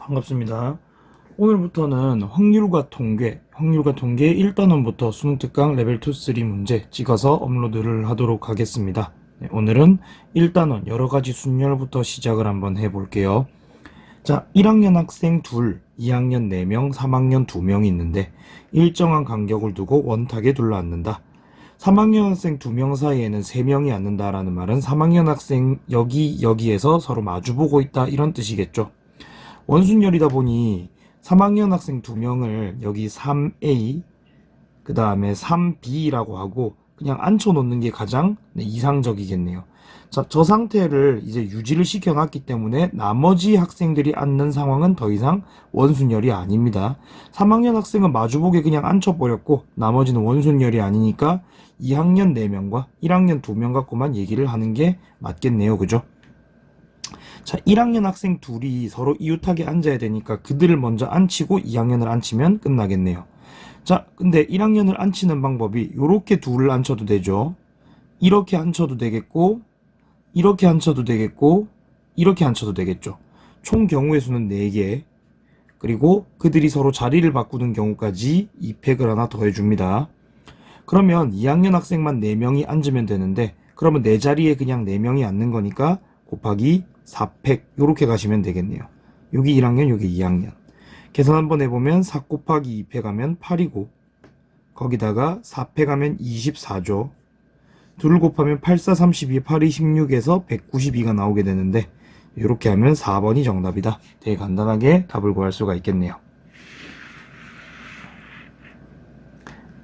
반갑습니다. 오늘부터는 확률과 통계 1단원부터 수능 특강 레벨 2, 3 문제 찍어서 업로드를 하도록 하겠습니다. 네, 오늘은 1단원 여러가지 순열부터 시작을 한번 해볼게요. 자, 1학년 학생 둘, 2학년 4명, 3학년 2명이 있는데 일정한 간격을 두고 원탁에 둘러앉는다. 3학년 학생 2명 사이에는 3명이 앉는다라는 말은 3학년 학생 여기에서 서로 마주보고 있다 이런 뜻이겠죠. 원순열이다 보니 3학년 학생 2명을 여기 3A 그 다음에 3B라고 하고 그냥 앉혀놓는 게 가장 이상적이겠네요. 자, 저 상태를 이제 유지를 시켜놨기 때문에 나머지 학생들이 앉는 상황은 더 이상 원순열이 아닙니다. 3학년 학생은 마주보게 그냥 앉혀버렸고 나머지는 원순열이 아니니까 2학년 4명과 1학년 2명 갖고만 얘기를 하는 게 맞겠네요. 그죠? 자, 1학년 학생 둘이 서로 이웃하게 앉아야 되니까 그들을 먼저 앉히고 2학년을 앉히면 끝나겠네요. 자, 근데 1학년을 앉히는 방법이 이렇게 둘을 앉혀도 되죠. 이렇게 앉혀도 되겠고, 이렇게 앉혀도 되겠고, 이렇게 앉혀도 되겠죠. 총 경우의 수는 4개. 그리고 그들이 서로 자리를 바꾸는 경우까지 2팩을 하나 더 해줍니다. 그러면 2학년 학생만 4명이 앉으면 되는데, 그러면 내 자리에 그냥 4명이 앉는 거니까 곱하기 4팩 요렇게 가시면 되겠네요. 여기 1학년 여기 2학년 계산 한번 해보면 4 곱하기 2팩 하면 8이고 거기다가 4팩 하면 24죠. 둘을 곱하면 8, 4, 32, 8, 2, 16에서 192가 나오게 되는데 이렇게 하면 4번이 정답이다. 되게 간단하게 답을 구할 수가 있겠네요.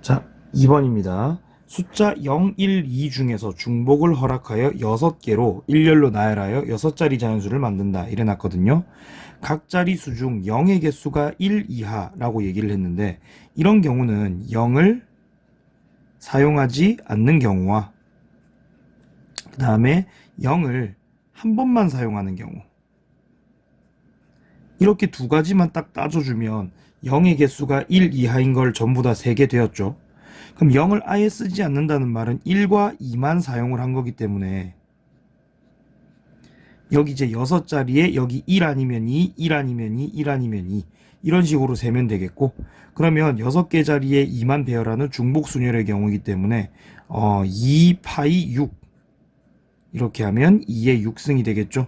자, 2번입니다. 숫자 0, 1, 2 중에서 중복을 허락하여 6개로 일렬로 나열하여 6자리 자연수를 만든다. 이래 놨거든요. 각 자리수 중 0의 개수가 1 이하라고 얘기를 했는데 이런 경우는 0을 사용하지 않는 경우와 그 다음에 0을 한 번만 사용하는 경우 이렇게 두 가지만 딱 따져주면 0의 개수가 1 이하인 걸 전부 다 세게 되었죠. 그럼 0을 아예 쓰지 않는다는 말은 1과 2만 사용을 한 거기 때문에 여기 이제 6자리에 여기 1 아니면 2, 1 아니면 2, 1 아니면 2 이런 식으로 세면 되겠고 그러면 6개 자리에 2만 배열하는 중복순열의 경우이기 때문에 2파이 6 이렇게 하면 2의 6승이 되겠죠.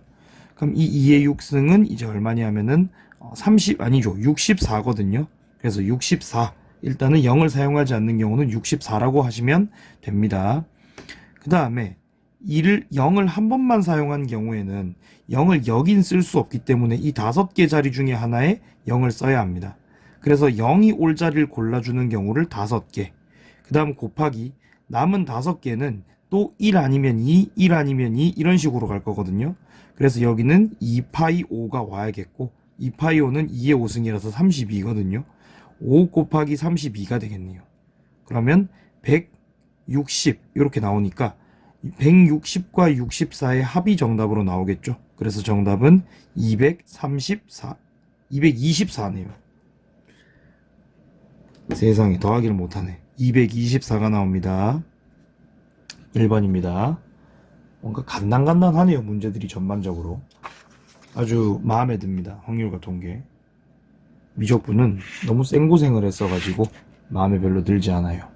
그럼 이 2의 6승은 이제 얼마냐면은 30 아니죠. 64거든요. 그래서 64 일단은 0을 사용하지 않는 경우는 64라고 하시면 됩니다. 그 다음에 0을 한 번만 사용한 경우에는 0을 여긴 쓸 수 없기 때문에 이 5개 자리 중에 하나에 0을 써야 합니다. 그래서 0이 올 자리를 골라주는 경우를 5개 그 다음 곱하기 남은 5개는 또 1 아니면 2, 1 아니면 2 이런 식으로 갈 거거든요. 그래서 여기는 2파이 5가 와야겠고 2파이 5는 2의 5승이라서 32거든요. 5 곱하기 32가 되겠네요. 그러면 160 이렇게 나오니까 160과 64의 합이 정답으로 나오겠죠. 그래서 정답은 224네요. 세상에 더하기를 못하네. 224가 나옵니다. 1번입니다. 뭔가 간단하네요. 문제들이 전반적으로 아주 마음에 듭니다. 확률과 통계. 미적분은 너무 생고생을 했어가지고 마음에 별로 들지 않아요.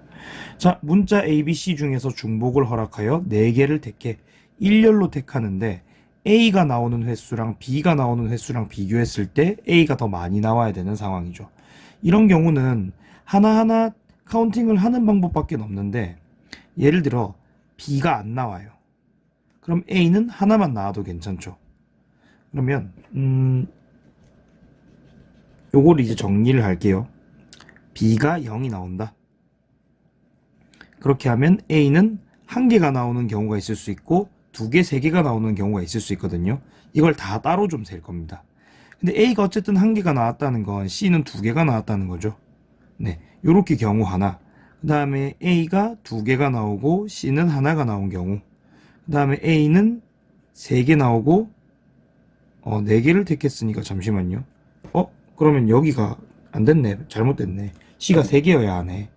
자, 문자 ABC 중에서 중복을 허락하여 4개를 택해 일렬로 택하는데 A가 나오는 횟수랑 B가 나오는 횟수랑 비교했을 때 A가 더 많이 나와야 되는 상황이죠. 이런 경우는 하나하나 카운팅을 하는 방법밖에 없는데 예를 들어 B가 안 나와요. 그럼 A는 하나만 나와도 괜찮죠. 그러면 요거를 이제 정리를 할게요. B가 0이 나온다. 그렇게 하면 A는 1개가 나오는 경우가 있을 수 있고 2개, 3개가 나오는 경우가 있을 수 있거든요. 이걸 다 따로 좀 셀 겁니다. 근데 A가 어쨌든 1개가 나왔다는 건 C는 2개가 나왔다는 거죠. 네, 요렇게 경우 하나. 그 다음에 A가 2개가 나오고 C는 하나가 나온 경우. 그 다음에 A는 3개 나오고 4개를 택했으니까 잠시만요. 그러면 여기가 안 됐네. 잘못됐네. C가 3개여야 하네.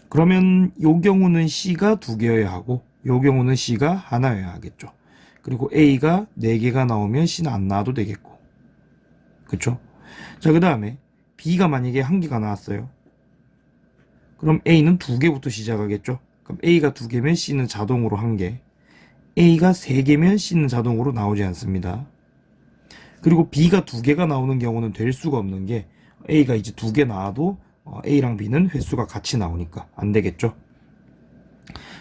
그러면 요 경우는 C가 2개여야 하고 요 경우는 C가 하나여야 하겠죠. 그리고 A가 4개가 나오면 C는 안 나와도 되겠고 그쵸? 자, 그 다음에 B가 만약에 한 개가 나왔어요. 그럼 A는 두 개부터 시작하겠죠? 그럼 A가 두 개면 C는 자동으로 한 개. A가 세 개면 C는 자동으로 나오지 않습니다. 그리고 B가 두 개가 나오는 경우는 될 수가 없는 게 A가 이제 두 개 나와도 A랑 B는 횟수가 같이 나오니까 안 되겠죠?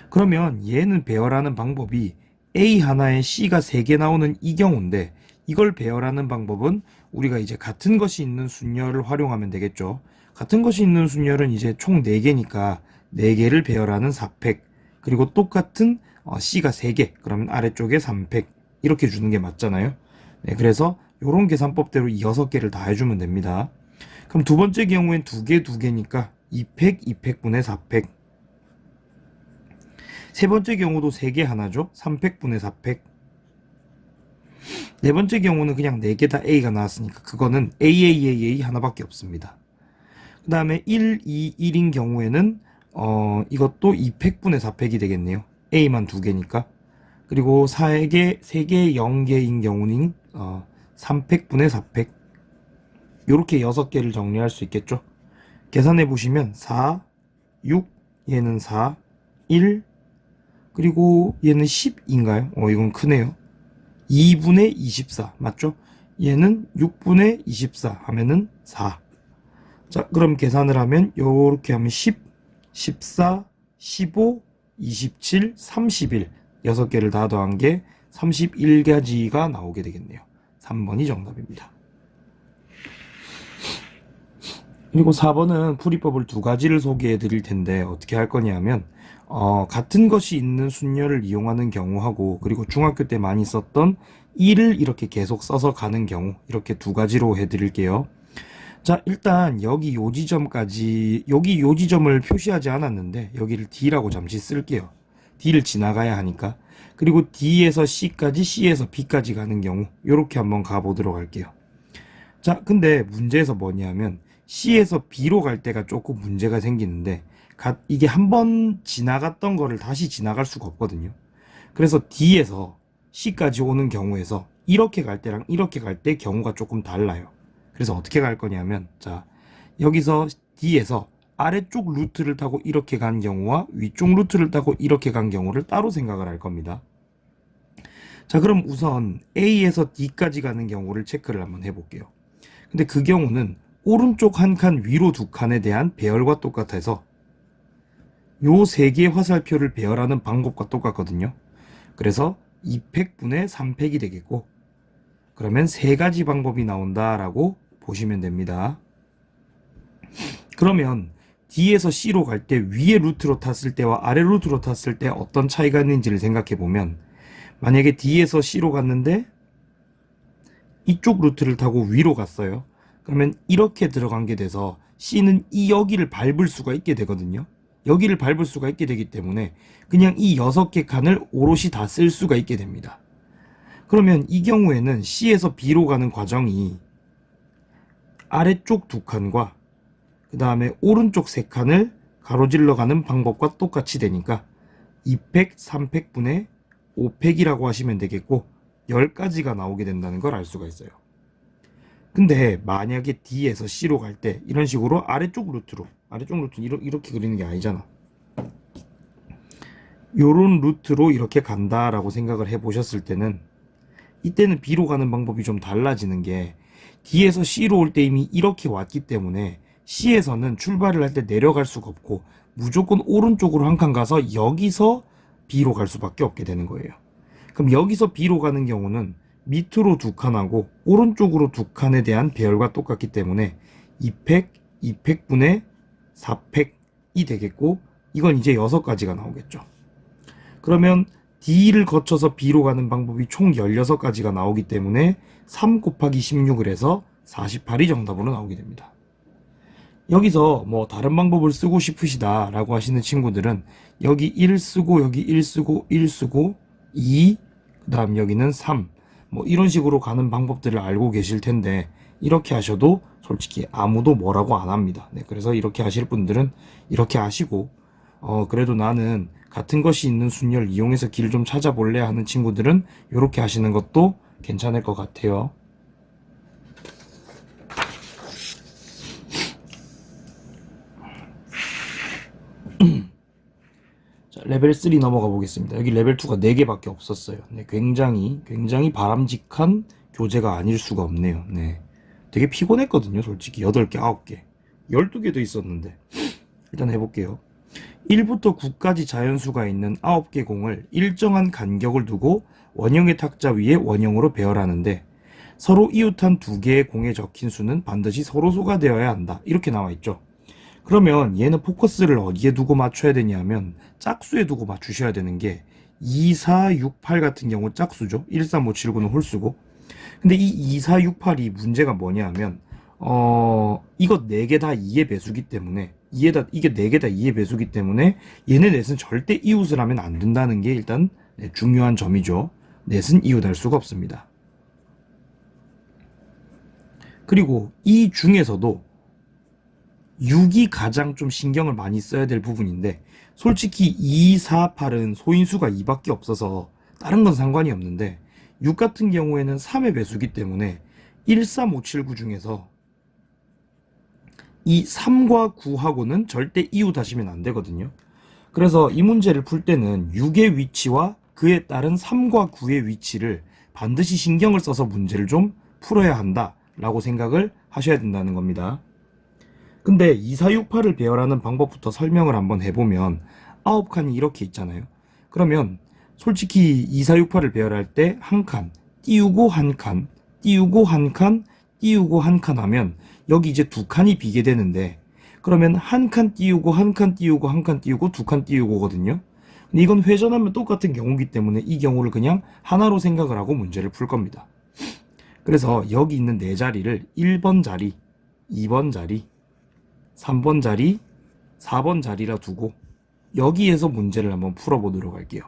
그러면 얘는 배열하는 방법이 A 하나에 C가 세 개 나오는 이 경우인데 이걸 배열하는 방법은 우리가 이제 같은 것이 있는 순열을 활용하면 되겠죠. 같은 것이 있는 순열은 이제 총 4개니까 4개를 배열하는 4팩 그리고 똑같은 C가 3개 그러면 아래쪽에 3팩 이렇게 주는 게 맞잖아요. 네, 그래서 이런 계산법대로 6개를 다 해주면 됩니다. 그럼 두 번째 경우엔 2개 2개니까 2팩 2팩분의 4팩 세 번째 경우도 3개 하나죠. 3팩분의 4팩 네 번째 경우는 그냥 4개 다 A가 나왔으니까 그거는 AAAA 하나밖에 없습니다. 그 다음에 1, 2, 1인 경우에는 이것도 2팩분의 4팩이 되겠네요. A만 2개니까. 그리고 4개, 3개, 0개인 경우는 3팩분의 4팩 요렇게 6개를 정리할 수 있겠죠. 계산해 보시면 4, 6, 얘는 4, 1, 그리고 얘는 10인가요? 이건 크네요. 2분의 24 맞죠? 얘는 6분의 24 하면은 4. 자, 그럼 계산을 하면 요렇게 하면 10, 14, 15, 27, 31 6개를 다 더한 게 31가지가 나오게 되겠네요. 3번이 정답입니다. 그리고 4번은 풀이법을 2가지를 소개해 드릴 텐데 어떻게 할 거냐면 같은 것이 있는 순열을 이용하는 경우하고 그리고 중학교 때 많이 썼던 1을 이렇게 계속 써서 가는 경우 이렇게 2가지로 해 드릴게요. 자, 일단 여기 요 지점까지 여기 요 지점을 표시하지 않았는데 여기를 D라고 잠시 쓸게요. D를 지나가야 하니까. 그리고 D에서 C까지 C에서 B까지 가는 경우 요렇게 한번 가보도록 할게요. 자, 근데 문제에서 뭐냐면 C에서 B로 갈 때가 조금 문제가 생기는데 이게 한번 지나갔던 거를 다시 지나갈 수가 없거든요. 그래서 D에서 C까지 오는 경우에서 이렇게 갈 때랑 이렇게 갈 때 경우가 조금 달라요. 그래서 어떻게 갈 거냐면 자, 여기서 D에서 아래쪽 루트를 타고 이렇게 간 경우와 위쪽 루트를 타고 이렇게 간 경우를 따로 생각을 할 겁니다. 자, 그럼 우선 A에서 D까지 가는 경우를 체크를 한번 해볼게요. 근데 그 경우는 오른쪽 한 칸 위로 두 칸에 대한 배열과 똑같아서 요 3개의 화살표를 배열하는 방법과 똑같거든요. 그래서 2팩분의 3팩이 되겠고 그러면 3가지 방법이 나온다라고 보시면 됩니다. 그러면 D에서 C로 갈 때 위에 루트로 탔을 때와 아래 루트로 탔을 때 어떤 차이가 있는지를 생각해 보면 만약에 D에서 C로 갔는데 이쪽 루트를 타고 위로 갔어요. 그러면 이렇게 들어간 게 돼서 C는 여기를 밟을 수가 있게 되거든요. 여기를 밟을 수가 있게 되기 때문에 그냥 이 6개 칸을 오롯이 다 쓸 수가 있게 됩니다. 그러면 이 경우에는 C에서 B로 가는 과정이 아래쪽 2칸과 그 다음에 오른쪽 3칸을 가로질러 가는 방법과 똑같이 되니까 2팩, 3팩분의 5팩이라고 하시면 되겠고 10가지가 나오게 된다는 걸 알 수가 있어요. 근데 만약에 D에서 C로 갈 때 이런 식으로 아래쪽 루트는 이렇게 그리는 게 아니잖아. 요런 루트로 이렇게 간다라고 생각을 해 보셨을 때는 이때는 B로 가는 방법이 좀 달라지는 게 D에서 C로 올 때 이미 이렇게 왔기 때문에 C에서는 출발을 할 때 내려갈 수가 없고 무조건 오른쪽으로 한 칸 가서 여기서 B로 갈 수밖에 없게 되는 거예요. 그럼 여기서 B로 가는 경우는 밑으로 2칸하고 오른쪽으로 2칸에 대한 배열과 똑같기 때문에 2팩, 2팩분의 4팩이 되겠고 이건 이제 6가지가 나오겠죠. 그러면 D를 거쳐서 B로 가는 방법이 총 16가지가 나오기 때문에 3 곱하기 16을 해서 48이 정답으로 나오게 됩니다. 여기서 뭐 다른 방법을 쓰고 싶으시다 라고 하시는 친구들은 여기 1 쓰고 여기 1 쓰고 1 쓰고 2, 그 다음 여기는 3 뭐 이런 식으로 가는 방법들을 알고 계실 텐데 이렇게 하셔도 솔직히 아무도 뭐라고 안 합니다. 네, 그래서 이렇게 하실 분들은 이렇게 하시고 그래도 나는 같은 것이 있는 순열 이용해서 길 좀 찾아볼래 하는 친구들은 이렇게 하시는 것도 괜찮을 것 같아요. 자, 레벨 3 넘어가 보겠습니다. 여기 레벨 2가 4개밖에 없었어요. 네, 굉장히 바람직한 교재가 아닐 수가 없네요. 네. 되게 피곤했거든요, 솔직히. 8개, 9개. 12개도 있었는데. 일단 해볼게요. 1부터 9까지 자연수가 있는 9개 공을 일정한 간격을 두고 원형의 탁자 위에 원형으로 배열하는데 서로 이웃한 2개의 공에 적힌 수는 반드시 서로소가 되어야 한다. 이렇게 나와 있죠. 그러면 얘는 포커스를 어디에 두고 맞춰야 되냐 하면 짝수에 두고 맞추셔야 되는 게 2, 4, 6, 8 같은 경우 짝수죠. 1, 3, 5, 7, 9는 홀수고. 근데 이 2, 4, 6, 8이 문제가 뭐냐 하면 이거 4개 다 2의 배수기 때문에 이게 4개 다 2의 배수기 때문에 얘네 넷은 절대 이웃을 하면 안 된다는 게 일단 중요한 점이죠. 넷은 이웃할 수가 없습니다. 그리고 이 중에서도 6이 가장 좀 신경을 많이 써야 될 부분인데 솔직히 2, 4, 8은 소인수가 2밖에 없어서 다른 건 상관이 없는데 6 같은 경우에는 3의 배수기 때문에 1, 3, 5, 7, 9 중에서 이 3과 9하고는 절대 이웃하시면 안 되거든요. 그래서 이 문제를 풀 때는 6의 위치와 그에 따른 3과 9의 위치를 반드시 신경을 써서 문제를 좀 풀어야 한다라고 생각을 하셔야 된다는 겁니다. 근데 2, 4, 6, 8을 배열하는 방법부터 설명을 한번 해보면 9칸이 이렇게 있잖아요. 그러면 솔직히 2, 4, 6, 8을 배열할 때 한 칸, 띄우고 한 칸, 띄우고 한 칸, 띄우고 한 칸 하면 여기 이제 2칸이 비게 되는데 그러면 한 칸 띄우고 한 칸 띄우고 한 칸 띄우고 2칸 띄우고거든요. 근데 이건 회전하면 똑같은 경우이기 때문에 이 경우를 그냥 하나로 생각을 하고 문제를 풀 겁니다. 그래서 여기 있는 네 자리를 1번 자리, 2번 자리, 3번 자리, 4번 자리라 두고 여기에서 문제를 한번 풀어보도록 할게요.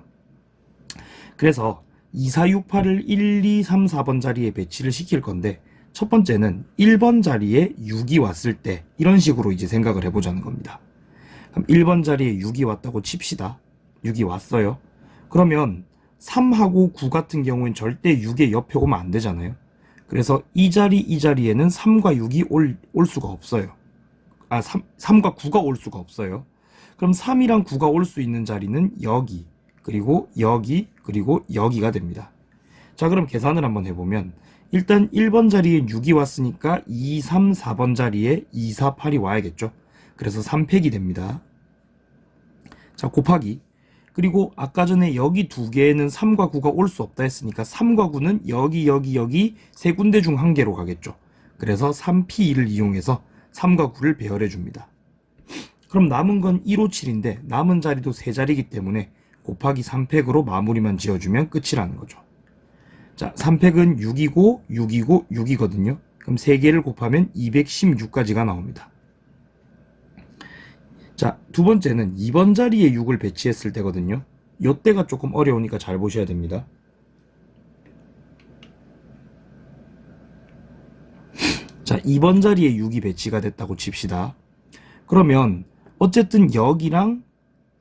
그래서 2, 4, 6, 8을 1, 2, 3, 4번 자리에 배치를 시킬 건데 첫 번째는 1번 자리에 6이 왔을 때 이런 식으로 이제 생각을 해보자는 겁니다. 그럼 1번 자리에 6이 왔다고 칩시다. 6이 왔어요. 그러면 3하고 9 같은 경우엔 절대 6의 옆에 오면 안 되잖아요. 그래서 이 자리에는 3과 6이 올 수가 없어요. 3과 9가 올 수가 없어요. 그럼 3이랑 9가 올 수 있는 자리는 여기, 그리고 여기, 그리고 여기가 됩니다. 자, 그럼 계산을 한번 해보면 일단 1번 자리에 6이 왔으니까 2, 3, 4번 자리에 2, 4, 8이 와야겠죠. 그래서 3팩이 됩니다. 자, 곱하기. 그리고 아까 전에 여기 두 개에는 3과 9가 올 수 없다 했으니까 3과 9는 여기 세 군데 중 한 개로 가겠죠. 그래서 3P2를 이용해서 3과 9를 배열해 줍니다. 그럼 남은 건 1, 5, 7인데 남은 자리도 세 자리이기 때문에 곱하기 3팩으로 마무리만 지어주면 끝이라는 거죠. 자, 3팩은 6이고 6이고 6이거든요. 그럼 3개를 곱하면 216까지가 나옵니다. 자, 두 번째는 2번 자리에 6을 배치했을 때거든요. 요때가 조금 어려우니까 잘 보셔야 됩니다. 자, 2번 자리에 6이 배치가 됐다고 칩시다. 그러면 어쨌든 여기랑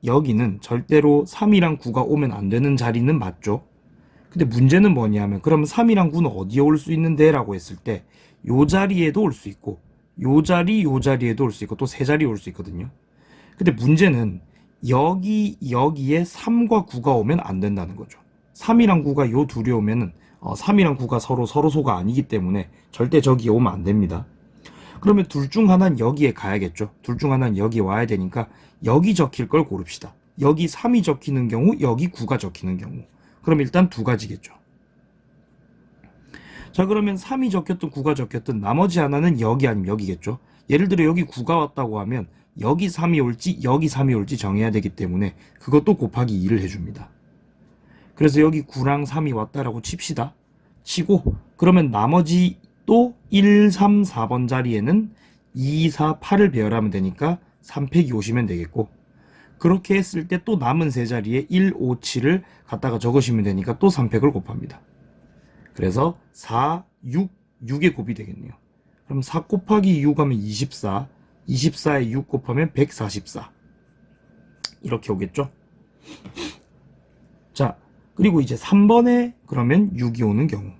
여기는 절대로 3이랑 9가 오면 안 되는 자리는 맞죠? 근데 문제는 뭐냐면 그럼 3이랑 9는 어디에 올 수 있는데? 라고 했을 때 요 자리에도 올 수 있고 요 자리에도 올 수 있고 또 세 자리에 올 수 있거든요. 근데 문제는 여기에 3과 9가 오면 안 된다는 거죠. 3이랑 9가 요 둘이 오면은 3이랑 9가 서로소가 아니기 때문에 절대 저기에 오면 안 됩니다. 그러면 둘 중 하나는 여기에 가야겠죠. 둘 중 하나는 여기 와야 되니까 여기 적힐 걸 고릅시다. 여기 3이 적히는 경우, 여기 9가 적히는 경우. 그럼 일단 두 가지겠죠. 자, 그러면 3이 적혔든 9가 적혔든 나머지 하나는 여기 아니면 여기겠죠. 예를 들어 여기 9가 왔다고 하면 여기 3이 올지 여기 3이 올지 정해야 되기 때문에 그것도 곱하기 2를 해줍니다. 그래서 여기 9랑 3이 왔다라고 칩시다. 치고 그러면 나머지 또 1, 3, 4번 자리에는 2, 4, 8을 배열하면 되니까 3팩이 오시면 되겠고 그렇게 했을 때 또 남은 세 자리에 1, 5, 7을 갖다가 적으시면 되니까 또 3팩을 곱합니다. 그래서 4, 6의 곱이 되겠네요. 그럼 4 곱하기 6 하면 24, 24에 6 곱하면 144 이렇게 오겠죠. 자, 그리고 이제 3번에 그러면 6이 오는 경우.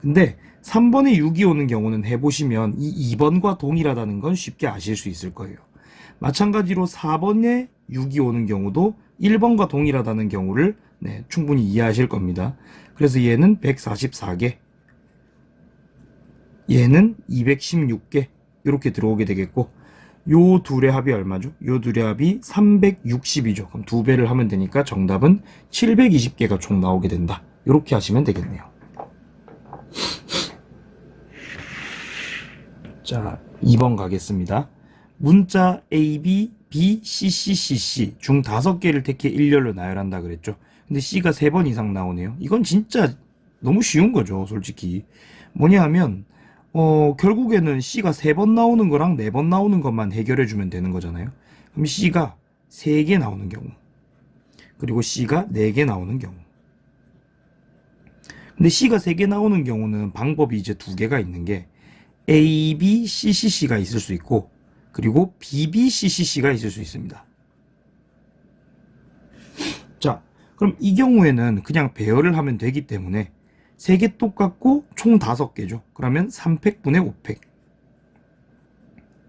근데 3번에 6이 오는 경우는 해보시면 이 2번과 동일하다는 건 쉽게 아실 수 있을 거예요. 마찬가지로 4번에 6이 오는 경우도 1번과 동일하다는 경우를 충분히 이해하실 겁니다. 그래서 얘는 144개, 얘는 216개 이렇게 들어오게 되겠고, 요 둘의 합이 얼마죠? 요 둘의 합이 360이죠. 그럼 두 배를 하면 되니까 정답은 720개가 총 나오게 된다. 이렇게 하시면 되겠네요. 자, 2번 가겠습니다. 문자 A, B, B, C, C, C, C 중 5개를 택해 일렬로 나열한다 그랬죠. 근데 C가 3번 이상 나오네요. 이건 진짜 너무 쉬운 거죠, 솔직히. 뭐냐 하면 결국에는 C가 3번 나오는 거랑 4번 나오는 것만 해결해주면 되는 거잖아요. 그럼 C가 3개 나오는 경우, 그리고 C가 4개 나오는 경우. 근데 C가 3개 나오는 경우는 방법이 이제 2개가 있는 게 A, B, C, C, C가 있을 수 있고, 그리고 B, B, C, C, C가 있을 수 있습니다. 자, 그럼 이 경우에는 그냥 배열을 하면 되기 때문에 3개 똑같고 총 5개죠. 그러면 3팩분의 5팩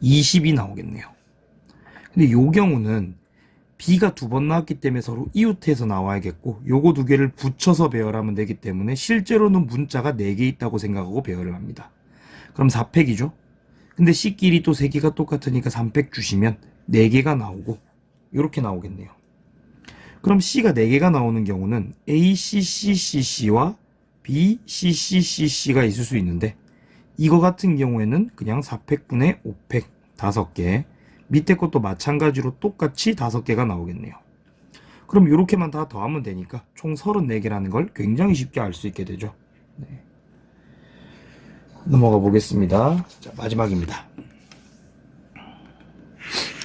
20이 나오겠네요. 근데 이 경우는 B가 2번 나왔기 때문에 서로 이웃해서 나와야겠고, 요거 2개를 붙여서 배열하면 되기 때문에 실제로는 문자가 4개 있다고 생각하고 배열을 합니다. 그럼 4팩이죠. 근데 C끼리 또 3개가 똑같으니까 3팩 주시면 4개가 나오고 이렇게 나오겠네요. 그럼 C가 4개가 나오는 경우는 A, C, C, C, C와 B, C, C, C, C가 있을 수 있는데, 이거 같은 경우에는 그냥 4팩분의 5팩 5개, 밑에 것도 마찬가지로 똑같이 5개가 나오겠네요. 그럼 이렇게만 다 더하면 되니까 총 34개라는 걸 굉장히 쉽게 알 수 있게 되죠. 네. 넘어가 보겠습니다. 자, 마지막입니다.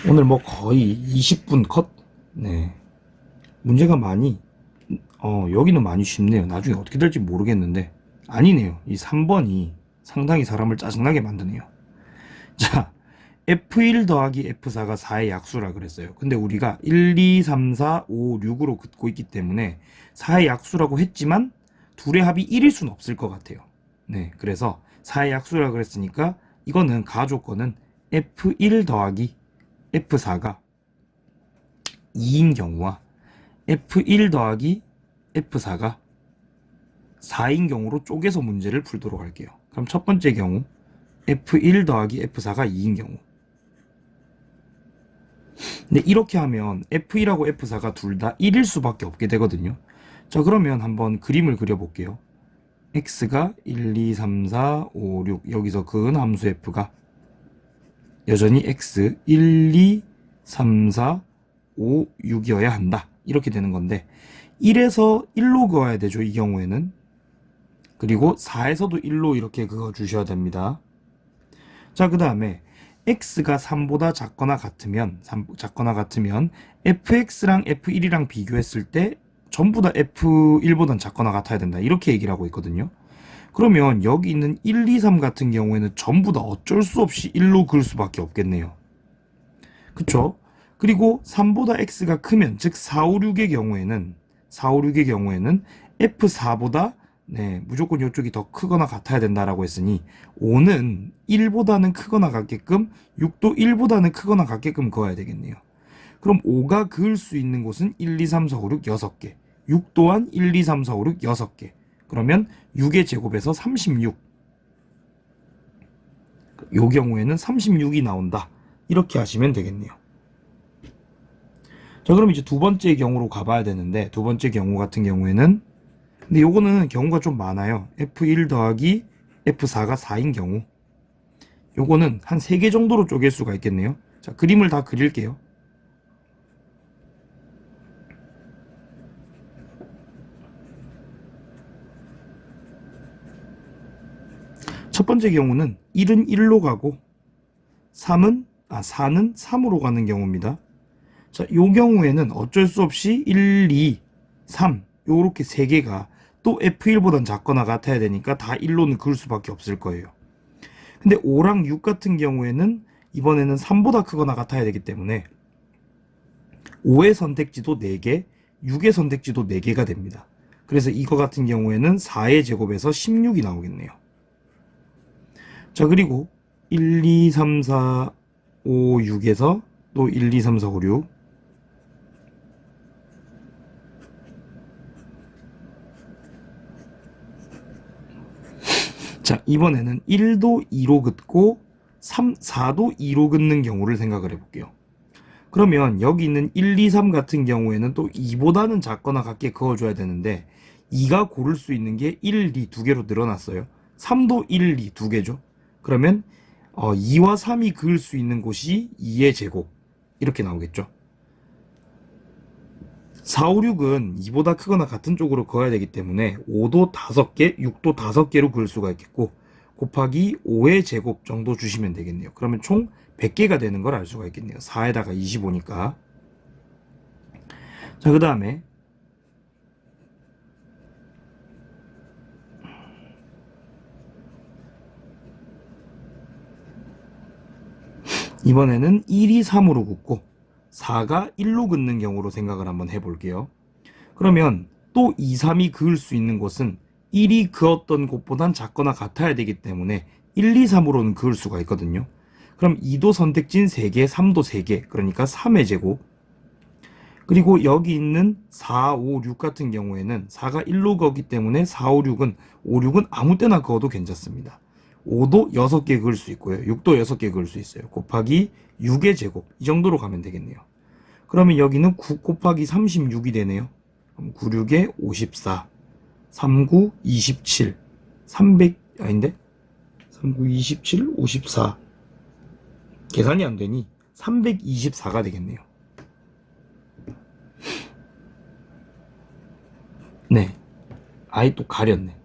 오늘 뭐 거의 20분 컷. 네. 문제가 많이 여기는 많이 쉽네요. 나중에 어떻게 될지 모르겠는데, 아니네요. 이 3번이 상당히 사람을 짜증나게 만드네요. 자, F1 더하기 F4가 4의 약수라 그랬어요. 근데 우리가 1, 2, 3, 4, 5, 6으로 긋고 있기 때문에 4의 약수라고 했지만 둘의 합이 1일 수는 없을 것 같아요. 네, 그래서 4의 약수라 그랬으니까 이거는 가조건은 F1 더하기 F4가 2인 경우와 F1 더하기 F4가 4인 경우로 쪼개서 문제를 풀도록 할게요. 그럼 첫 번째 경우 F1 더하기 F4가 2인 경우. 근데 이렇게 하면 F1하고 F4가 둘 다 1일 수밖에 없게 되거든요. 자, 그러면 한번 그림을 그려볼게요. X가 1, 2, 3, 4, 5, 6 여기서 그은 함수 F가 여전히 X 1, 2, 3, 4, 5, 6이어야 한다. 이렇게 되는 건데 1에서 1로 그어야 되죠, 이 경우에는. 그리고 4에서도 1로 이렇게 그어 주셔야 됩니다. 자, 그 다음에 X가 3보다 작거나 같으면 fx랑 f1이랑 비교했을 때 전부 다 f1보단 작거나 같아야 된다, 이렇게 얘기를 하고 있거든요. 그러면 여기 있는 1, 2, 3 같은 경우에는 전부 다 어쩔 수 없이 1로 그을 수밖에 없겠네요. 그쵸? 그리고 3보다 x가 크면, 즉 4, 5, 6의 경우에는 f4보다 무조건 이쪽이 더 크거나 같아야 된다라고 했으니 5는 1보다는 크거나 같게끔, 6도 1보다는 크거나 같게끔 그어야 되겠네요. 그럼 5가 그을 수 있는 곳은 1, 2, 3, 4, 5, 6, 6개, 6 또한 1, 2, 3, 4, 5, 6, 6개. 그러면 6의 제곱에서 36. 요 경우에는 36이 나온다. 이렇게 하시면 되겠네요. 자, 그럼 이제 두 번째 경우로 가봐야 되는데, 두 번째 경우 같은 경우에는, 근데 요거는 경우가 좀 많아요. F1 더하기 F4가 4인 경우. 요거는 한 3개 정도로 쪼갤 수가 있겠네요. 자, 그림을 다 그릴게요. 첫 번째 경우는 1은 1로 가고 4는 3으로 가는 경우입니다. 자, 요 경우에는 어쩔 수 없이 1, 2, 3 요렇게 3개가 또 F1보단 작거나 같아야 되니까 다 1로는 그을 수밖에 없을 거예요. 근데 5랑 6 같은 경우에는 이번에는 3보다 크거나 같아야 되기 때문에 5의 선택지도 4개, 6의 선택지도 4개가 됩니다. 그래서 이거 같은 경우에는 4의 제곱에서 16이 나오겠네요. 자, 그리고 1, 2, 3, 4, 5, 6에서 또 1, 2, 3, 4, 5, 6. 자, 이번에는 1도 2로 긋고 4도 2로 긋는 경우를 생각을 해볼게요. 그러면 여기 있는 1, 2, 3 같은 경우에는 또 2보다는 작거나 같게 그어줘야 되는데 2가 고를 수 있는 게 1, 2 두 개로 늘어났어요. 3도 1, 2 두 개죠. 그러면 2와 3이 그을 수 있는 곳이 2의 제곱 이렇게 나오겠죠. 4, 5, 6은 2보다 크거나 같은 쪽으로 그어야 되기 때문에 5도 5개, 6도 5개로 그을 수가 있겠고 곱하기 5의 제곱 정도 주시면 되겠네요. 그러면 총 100개가 되는 걸 알 수가 있겠네요. 4에다가 25니까. 자, 그 다음에 이번에는 1이 3으로 긋고 4가 1로 긋는 경우로 생각을 한번 해볼게요. 그러면 또 2, 3이 그을 수 있는 곳은 1이 그었던 곳보단 작거나 같아야 되기 때문에 1, 2, 3으로는 그을 수가 있거든요. 그럼 2도 선택진 3개, 3도 3개, 그러니까 3의 제곱. 그리고 여기 있는 4, 5, 6 같은 경우에는 4가 1로 그었기 때문에 4, 5, 6은 아무 때나 그어도 괜찮습니다. 5도 6개 그을 수 있고요. 6도 6개 그을 수 있어요. 곱하기 6의 제곱. 이 정도로 가면 되겠네요. 그러면 여기는 9 곱하기 36이 되네요. 그럼 9, 6에 54. 3, 9, 27. 300, 아닌데? 3, 9, 27, 54. 계산이 안 되니 324가 되겠네요. 네. 아이 또 가렸네.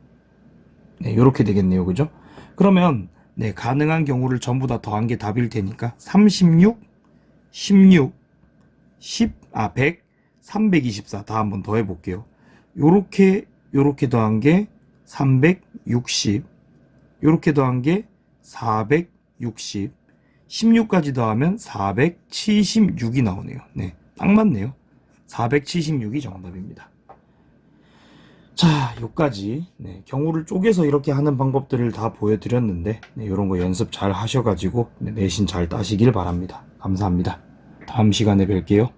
네, 요렇게 되겠네요. 그죠? 그러면 네, 가능한 경우를 전부 다 더한 게 답일 테니까 36, 16, 100, 324 다 한번 더해 볼게요. 요렇게 더한 게 360, 요렇게 더한 게 460, 16까지 더하면 476이 나오네요. 네, 딱 맞네요. 476이 정답입니다. 자, 요까지 네, 경우를 쪼개서 이렇게 하는 방법들을 다 보여드렸는데 네, 이런 거 연습 잘 하셔가지고 네, 내신 잘 따시길 바랍니다. 감사합니다. 다음 시간에 뵐게요.